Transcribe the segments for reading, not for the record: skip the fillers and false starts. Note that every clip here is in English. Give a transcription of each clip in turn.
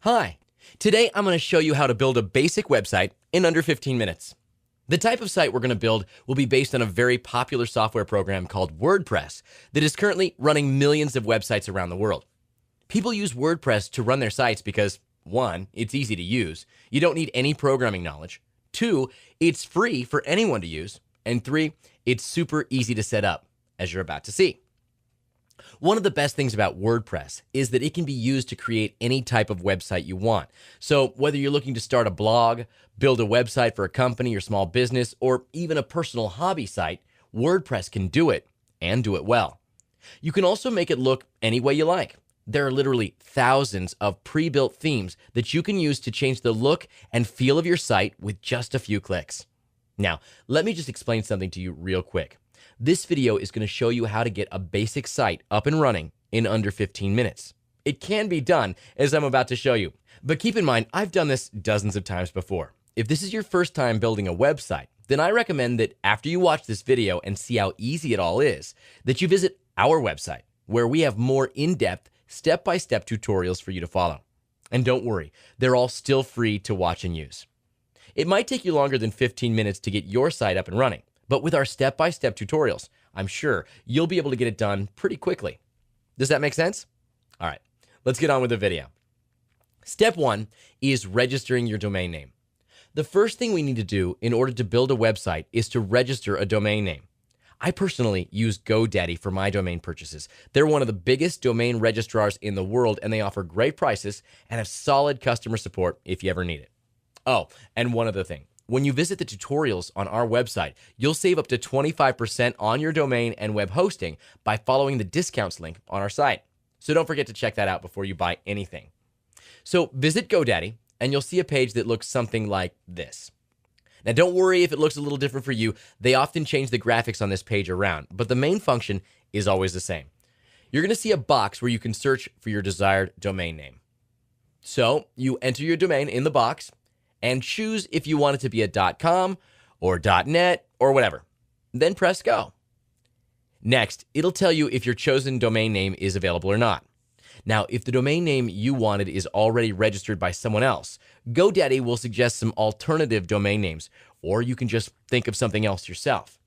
Hi, today I'm going to show you how to build a basic website in under 15 minutes. The type of site we're going to build will be based on a very popular software program called WordPress that is currently running millions of websites around the world. People use WordPress to run their sites because, 1, it's easy to use. You don't need any programming knowledge. 2, it's free for anyone to use. And 3, it's super easy to set up, as you're about to see. One of the best things about WordPress is that it can be used to create any type of website you want. So whether you're looking to start a blog, build a website for a company or small business, or even a personal hobby site, WordPress can do it and do it well. You can also make it look any way you like. There are literally thousands of pre-built themes that you can use to change the look and feel of your site with just a few clicks. Now, let me just explain something to you real quick. This video is going to show you how to get a basic site up and running in under 15 minutes. It can be done, as I'm about to show you. But keep in mind, I've done this dozens of times before. If this is your first time building a website, then I recommend that after you watch this video and see how easy it all is, that you visit our website, where we have more in-depth, step-by-step tutorials for you to follow. And don't worry, they're all still free to watch and use. It might take you longer than 15 minutes to get your site up and running, but with our step-by-step tutorials, I'm sure you'll be able to get it done pretty quickly. Does that make sense? All right, let's get on with the video. Step 1 is registering your domain name. The first thing we need to do in order to build a website is to register a domain name. I personally use GoDaddy for my domain purchases. They're one of the biggest domain registrars in the world, and they offer great prices and have solid customer support if you ever need it. Oh, and one other thing. When you visit the tutorials on our website, you'll save up to 25% on your domain and web hosting by following the discounts link on our site. So don't forget to check that out before you buy anything. So visit GoDaddy and you'll see a page that looks something like this. Now don't worry if it looks a little different for you. They often change the graphics on this page around, but the main function is always the same. You're going to see a box where you can search for your desired domain name. So you enter your domain in the box and choose if you want it to be a .com or .net or whatever. Then press go. Next, it'll tell you if your chosen domain name is available or not. Now, if the domain name you wanted is already registered by someone else, GoDaddy will suggest some alternative domain names, or you can just think of something else yourself.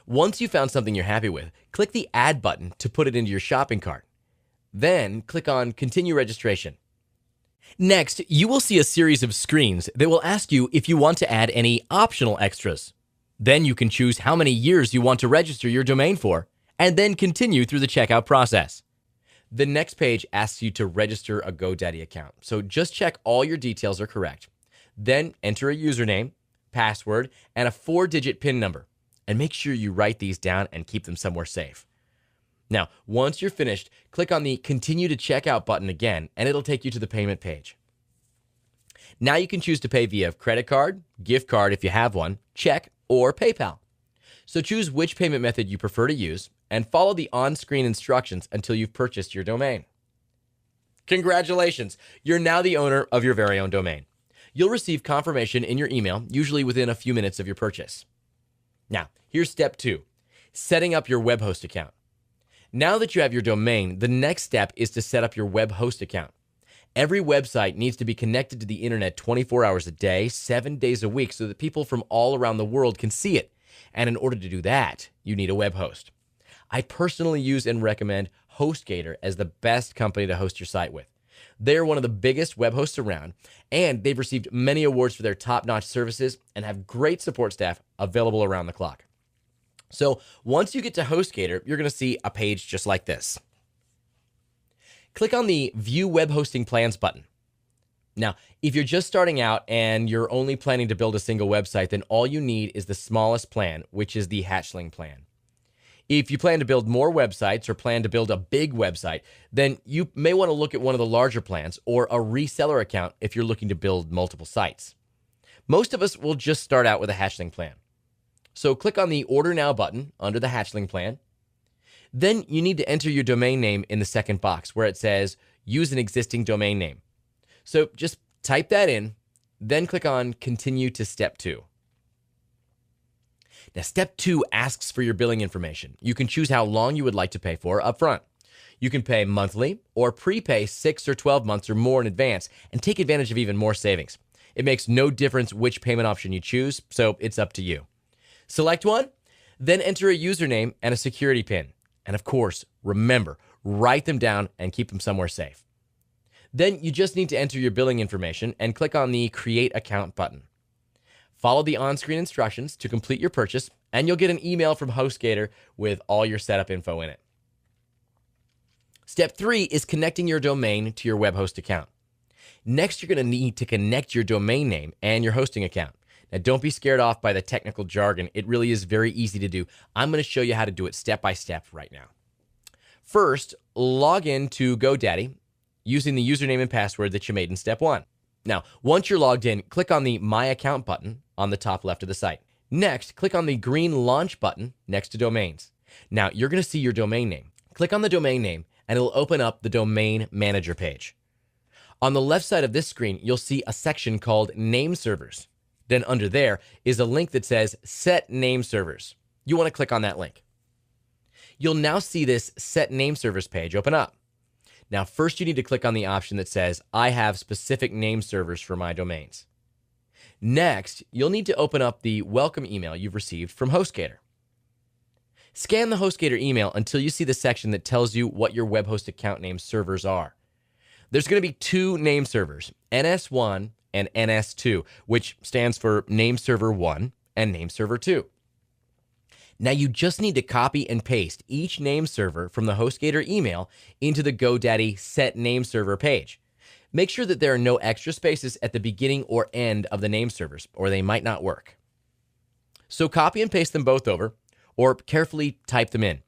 Once you've found something you're happy with, click the Add button to put it into your shopping cart. Then click on Continue Registration. Next, you will see a series of screens that will ask you if you want to add any optional extras. Then you can choose how many years you want to register your domain for, and then continue through the checkout process. The next page asks you to register a GoDaddy account, so just check all your details are correct. Then enter a username, password, and a 4-digit PIN number, and make sure you write these down and keep them somewhere safe. Now, once you're finished, click on the Continue to Checkout button again, and it'll take you to the payment page. Now you can choose to pay via credit card, gift card if you have one, check, or PayPal. So choose which payment method you prefer to use, and follow the on-screen instructions until you've purchased your domain. Congratulations! You're now the owner of your very own domain. You'll receive confirmation in your email, usually within a few minutes of your purchase. Now, here's step 2, setting up your web host account. Now that you have your domain, the next step is to set up your web host account. Every website needs to be connected to the internet 24 hours a day, 7 days a week, so that people from all around the world can see it. And in order to do that, you need a web host. I personally use and recommend HostGator as the best company to host your site with. They're one of the biggest web hosts around, and they've received many awards for their top-notch services and have great support staff available around the clock. So once you get to HostGator, you're going to see a page just like this. Click on the View Web Hosting Plans button. Now, if you're just starting out and you're only planning to build a single website, then all you need is the smallest plan, which is the Hatchling plan. If you plan to build more websites or plan to build a big website, then you may want to look at one of the larger plans or a reseller account if you're looking to build multiple sites. Most of us will just start out with a Hatchling plan. So click on the Order Now button under the Hatchling plan. Then you need to enter your domain name in the second box where it says Use an existing domain name. So just type that in, then click on Continue to Step 2. Now, Step 2 asks for your billing information. You can choose how long you would like to pay for up front. You can pay monthly or prepay 6 or 12 months or more in advance and take advantage of even more savings. It makes no difference which payment option you choose, so it's up to you. Select one, then enter a username and a security PIN. And of course, remember, write them down and keep them somewhere safe. Then you just need to enter your billing information and click on the Create Account button. Follow the on-screen instructions to complete your purchase, and you'll get an email from HostGator with all your setup info in it. Step 3 is connecting your domain to your web host account. Next, you're going to need to connect your domain name and your hosting account. Now, don't be scared off by the technical jargon. It really is very easy to do. I'm going to show you how to do it step by step right now. First, log in to GoDaddy using the username and password that you made in step 1. Now, once you're logged in, click on the My Account button on the top left of the site. Next, click on the green Launch button next to Domains. Now, you're going to see your domain name. Click on the domain name, and it'll open up the Domain Manager page. On the left side of this screen, you'll see a section called Name Servers. Then under there is a link that says Set Name Servers. You want to click on that link. You'll now see this Set Name Servers page open up. Now, first you need to click on the option that says, I have specific name servers for my domains. Next, you'll need to open up the welcome email you've received from HostGator. Scan the HostGator email until you see the section that tells you what your web host account name servers are. There's going to be 2 name servers, NS1 and NS2, which stands for Name Server 1 and Name Server 2. Now you just need to copy and paste each name server from the HostGator email into the GoDaddy Set Name Server page. Make sure that there are no extra spaces at the beginning or end of the name servers, or they might not work. So copy and paste them both over, or carefully type them in.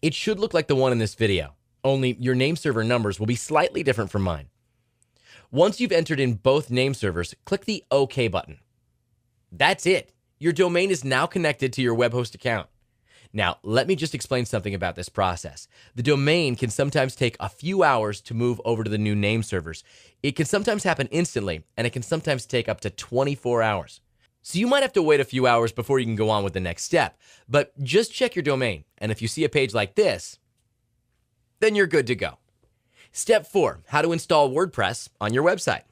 It should look like the one in this video, only your name server numbers will be slightly different from mine. Once you've entered in both name servers, click the OK button. That's it. Your domain is now connected to your web host account. Now, let me just explain something about this process. The domain can sometimes take a few hours to move over to the new name servers. It can sometimes happen instantly, and it can sometimes take up to 24 hours. So you might have to wait a few hours before you can go on with the next step, but just check your domain, and if you see a page like this, then you're good to go. Step 4, how to install WordPress on your website.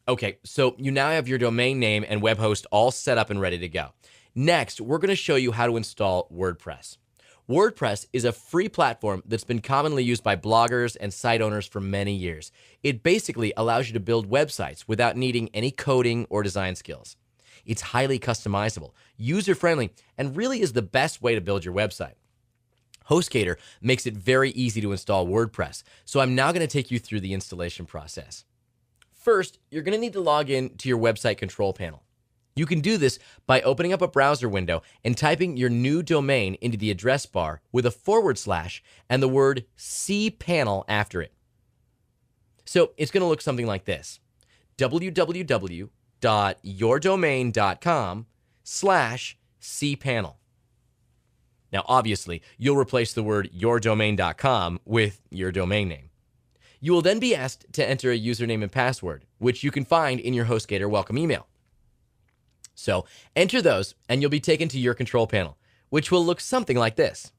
Okay, so you now have your domain name and web host all set up and ready to go. Next, we're going to show you how to install WordPress. WordPress is a free platform that's been commonly used by bloggers and site owners for many years. It basically allows you to build websites without needing any coding or design skills. It's highly customizable, user-friendly, and really is the best way to build your website. HostGator makes it very easy to install WordPress, so I'm now going to take you through the installation process. First, you're going to need to log in to your website control panel. You can do this by opening up a browser window and typing your new domain into the address bar with a / and the word cpanel after it. So it's going to look something like this: www.yourdomain.com/cpanel. Now, obviously, you'll replace the word yourdomain.com with your domain name. You will then be asked to enter a username and password, which you can find in your HostGator welcome email. So enter those, and you'll be taken to your control panel, which will look something like this.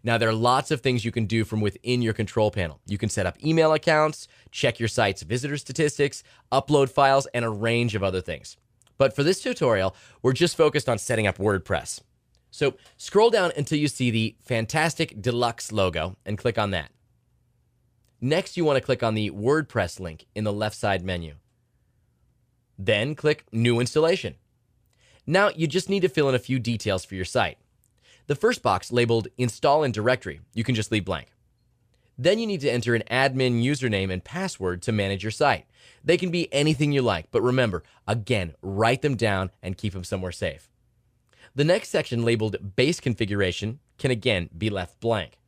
Now, there are lots of things you can do from within your control panel. You can set up email accounts, check your site's visitor statistics, upload files, and a range of other things. But for this tutorial, we're just focused on setting up WordPress. So scroll down until you see the Fantastic Deluxe logo and click on that. Next, you want to click on the WordPress link in the left side menu. Then click New Installation. Now you just need to fill in a few details for your site. The first box labeled Install in Directory, you can just leave blank. Then you need to enter an admin username and password to manage your site. They can be anything you like, but remember, again, write them down and keep them somewhere safe. The next section labeled Base Configuration can again be left blank.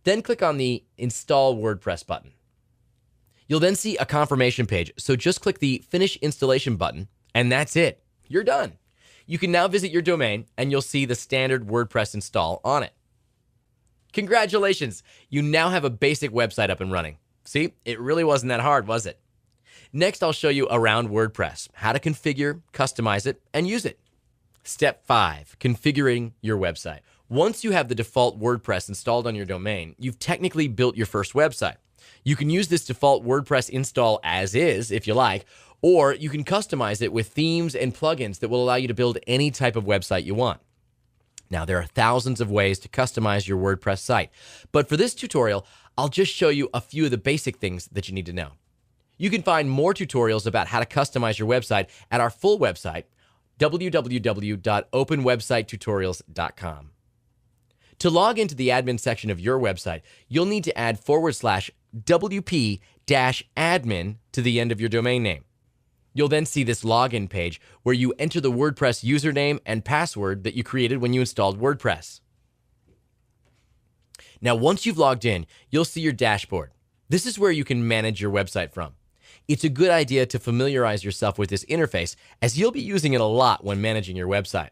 Then click on the Install WordPress button. You'll then see a confirmation page, so just click the Finish Installation button, and that's it. You're done. You can now visit your domain, and you'll see the standard WordPress install on it. Congratulations! You now have a basic website up and running. See, it really wasn't that hard, was it? Next, I'll show you around WordPress, how to configure, customize it, and use it. Step 5, configuring your website. Once you have the default WordPress installed on your domain, you've technically built your first website. You can use this default WordPress install as is, if you like, or you can customize it with themes and plugins that will allow you to build any type of website you want. Now, there are thousands of ways to customize your WordPress site, but for this tutorial, I'll just show you a few of the basic things that you need to know. You can find more tutorials about how to customize your website at our full website, www.openwebsitetutorials.com. To log into the admin section of your website, you'll need to add /wp-admin to the end of your domain name. You'll then see this login page where you enter the WordPress username and password that you created when you installed WordPress. Now, once you've logged in, you'll see your dashboard. This is where you can manage your website from. It's a good idea to familiarize yourself with this interface, as you'll be using it a lot when managing your website.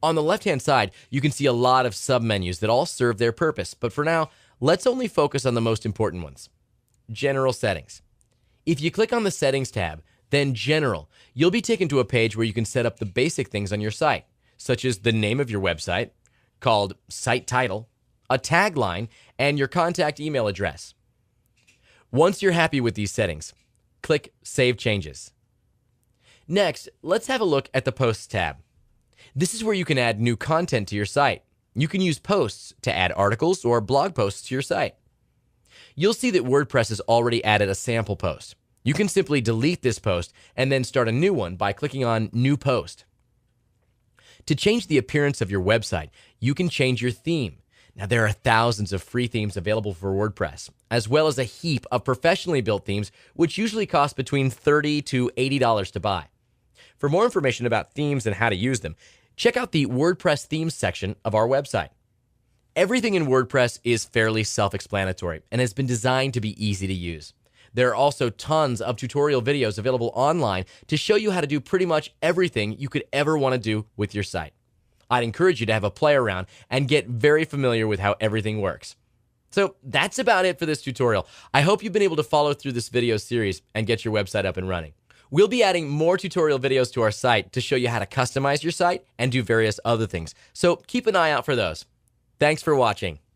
On the left-hand side, you can see a lot of submenus that all serve their purpose, but for now, let's only focus on the most important ones. General Settings. If you click on the Settings tab, then General, you'll be taken to a page where you can set up the basic things on your site, such as the name of your website, called Site Title, a tagline, and your contact email address. Once you're happy with these settings, click Save Changes. Next, let's have a look at the Posts tab. This is where you can add new content to your site. You can use posts to add articles or blog posts to your site. You'll see that WordPress has already added a sample post. You can simply delete this post and then start a new one by clicking on New Post. To change the appearance of your website, you can change your theme. Now, there are thousands of free themes available for WordPress, as well as a heap of professionally built themes, which usually cost between $30 to $80 to buy. For more information about themes and how to use them, check out the WordPress themes section of our website. Everything in WordPress is fairly self-explanatory and has been designed to be easy to use. There are also tons of tutorial videos available online to show you how to do pretty much everything you could ever want to do with your site. I'd encourage you to have a play around and get very familiar with how everything works. So that's about it for this tutorial. I hope you've been able to follow through this video series and get your website up and running. We'll be adding more tutorial videos to our site to show you how to customize your site and do various other things. So keep an eye out for those. Thanks for watching.